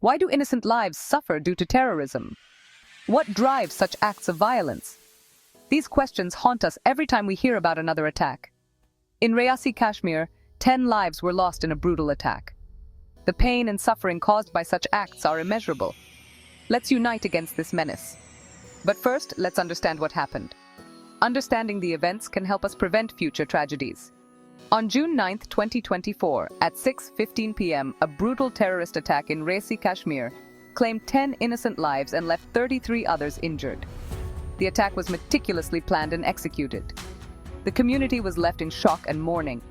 Why do innocent lives suffer due to terrorism? What drives such acts of violence? These questions haunt us every time we hear about another attack. In Reasi, Kashmir, 10 lives were lost in a brutal attack. The pain and suffering caused by such acts are immeasurable. Let's unite against this menace. But first, let's understand what happened. Understanding the events can help us prevent future tragedies. On June 9, 2024, at 6:15 p.m., a brutal terrorist attack in Reasi, Kashmir, claimed 10 innocent lives and left 33 others injured. The attack was meticulously planned and executed. The community was left in shock and mourning.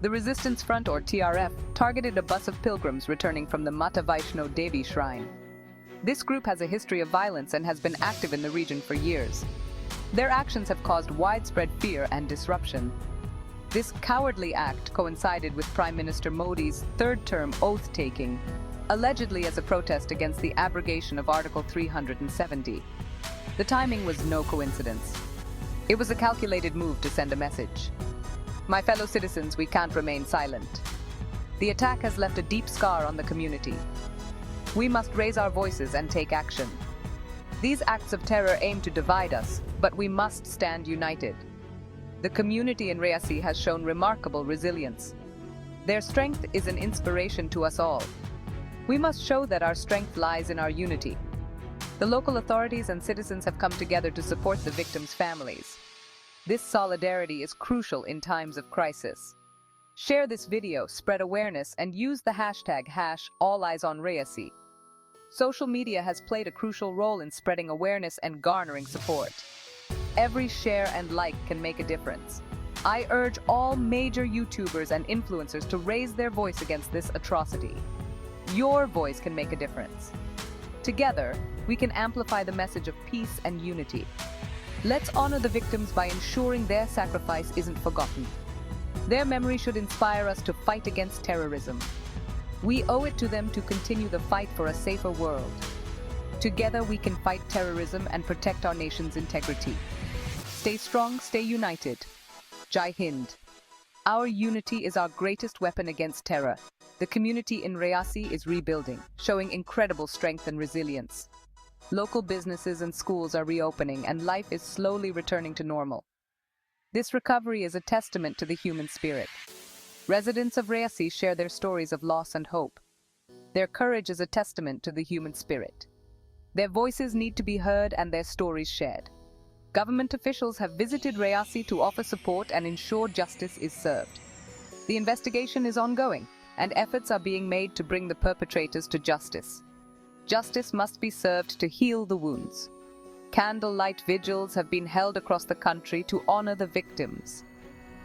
The Resistance Front, or TRF, targeted a bus of pilgrims returning from the Mata Vaishno Devi shrine. This group has a history of violence and has been active in the region for years. Their actions have caused widespread fear and disruption. This cowardly act coincided with Prime Minister Modi's third-term oath-taking, allegedly as a protest against the abrogation of Article 370. The timing was no coincidence. It was a calculated move to send a message. My fellow citizens, we can't remain silent. The attack has left a deep scar on the community. We must raise our voices and take action. These acts of terror aim to divide us, but we must stand united. The community in Reasi has shown remarkable resilience. Their strength is an inspiration to us all. We must show that our strength lies in our unity. The local authorities and citizens have come together to support the victims' families. This solidarity is crucial in times of crisis. Share this video, spread awareness, and use the hashtag #AllEyesOnReasi. Social media has played a crucial role in spreading awareness and garnering support. Every share and like can make a difference. I urge all major YouTubers and influencers to raise their voice against this atrocity. Your voice can make a difference. Together, we can amplify the message of peace and unity. Let's honor the victims by ensuring their sacrifice isn't forgotten. Their memory should inspire us to fight against terrorism. We owe it to them to continue the fight for a safer world. Together we can fight terrorism and protect our nation's integrity. Stay strong, stay united. Jai Hind. Our unity is our greatest weapon against terror. The community in Reasi is rebuilding, showing incredible strength and resilience. Local businesses and schools are reopening, and life is slowly returning to normal. This recovery is a testament to the human spirit. Residents of Reasi share their stories of loss and hope. Their courage is a testament to the human spirit. Their voices need to be heard and their stories shared. Government officials have visited Reasi to offer support and ensure justice is served. The investigation is ongoing, and efforts are being made to bring the perpetrators to justice. Justice must be served to heal the wounds. Candlelight vigils have been held across the country to honor the victims.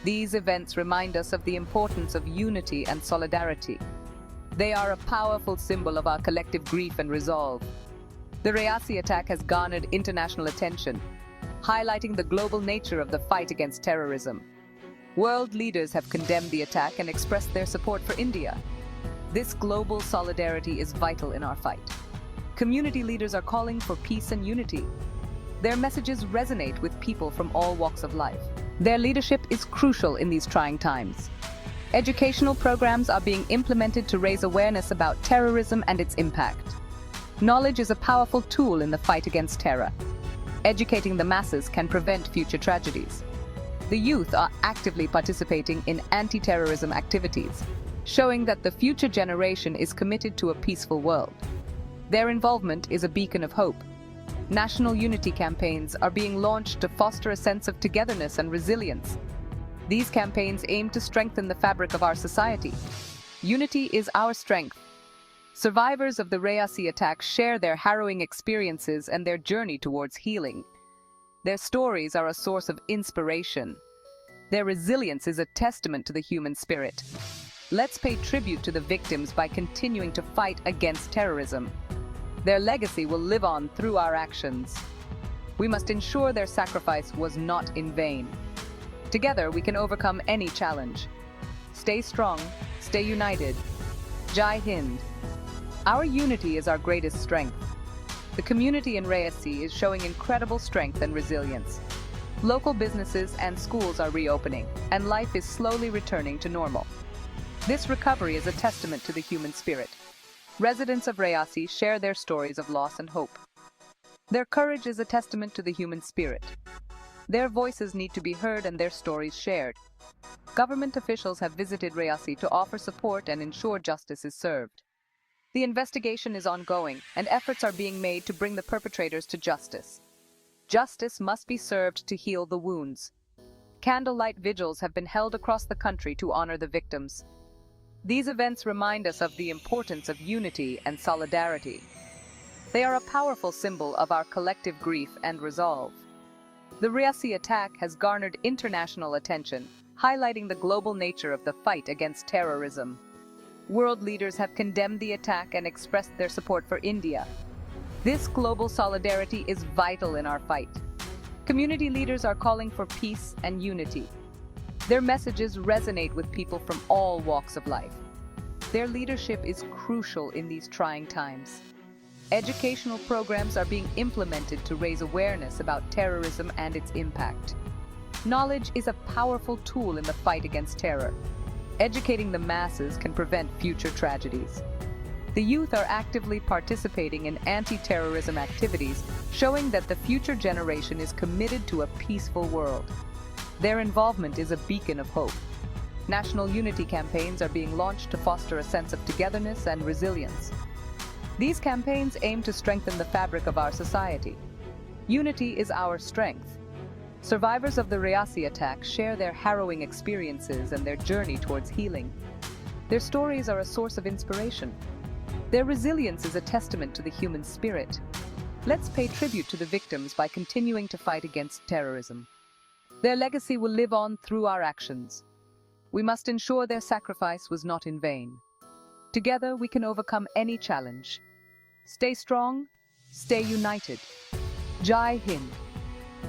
These events remind us of the importance of unity and solidarity. They are a powerful symbol of our collective grief and resolve. The Reasi attack has garnered international attention, highlighting the global nature of the fight against terrorism. World leaders have condemned the attack and expressed their support for India. This global solidarity is vital in our fight. Community leaders are calling for peace and unity. Their messages resonate with people from all walks of life. Their leadership is crucial in these trying times. Educational programs are being implemented to raise awareness about terrorism and its impact. Knowledge is a powerful tool in the fight against terror. Educating the masses can prevent future tragedies. The youth are actively participating in anti-terrorism activities, showing that the future generation is committed to a peaceful world. Their involvement is a beacon of hope. National unity campaigns are being launched to foster a sense of togetherness and resilience. These campaigns aim to strengthen the fabric of our society. Unity is our strength. Survivors of the Reasi attack share their harrowing experiences and their journey towards healing. Their stories are a source of inspiration. Their resilience is a testament to the human spirit. Let's pay tribute to the victims by continuing to fight against terrorism. Their legacy will live on through our actions. We must ensure their sacrifice was not in vain. Together, we can overcome any challenge. Stay strong, stay united. Jai Hind. Our unity is our greatest strength. The community in Reasi is showing incredible strength and resilience. Local businesses and schools are reopening, and life is slowly returning to normal. This recovery is a testament to the human spirit. Residents of Reasi share their stories of loss and hope. Their courage is a testament to the human spirit. Their voices need to be heard and their stories shared. Government officials have visited Reasi to offer support and ensure justice is served. The investigation is ongoing, and efforts are being made to bring the perpetrators to justice. Justice must be served to heal the wounds. Candlelight vigils have been held across the country to honor the victims. These events remind us of the importance of unity and solidarity. They are a powerful symbol of our collective grief and resolve. The Reasi attack has garnered international attention, highlighting the global nature of the fight against terrorism. World leaders have condemned the attack and expressed their support for India. This global solidarity is vital in our fight. Community leaders are calling for peace and unity. Their messages resonate with people from all walks of life. Their leadership is crucial in these trying times. Educational programs are being implemented to raise awareness about terrorism and its impact. Knowledge is a powerful tool in the fight against terror. Educating the masses can prevent future tragedies. The youth are actively participating in anti-terrorism activities, showing that the future generation is committed to a peaceful world. Their involvement is a beacon of hope. National unity campaigns are being launched to foster a sense of togetherness and resilience. These campaigns aim to strengthen the fabric of our society. Unity is our strength. Survivors of the Reasi attack share their harrowing experiences and their journey towards healing. Their stories are a source of inspiration. Their resilience is a testament to the human spirit. Let's pay tribute to the victims by continuing to fight against terrorism. Their legacy will live on through our actions. We must ensure their sacrifice was not in vain. Together, we can overcome any challenge. Stay strong, stay united. Jai Hind.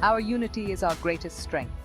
Our unity is our greatest strength.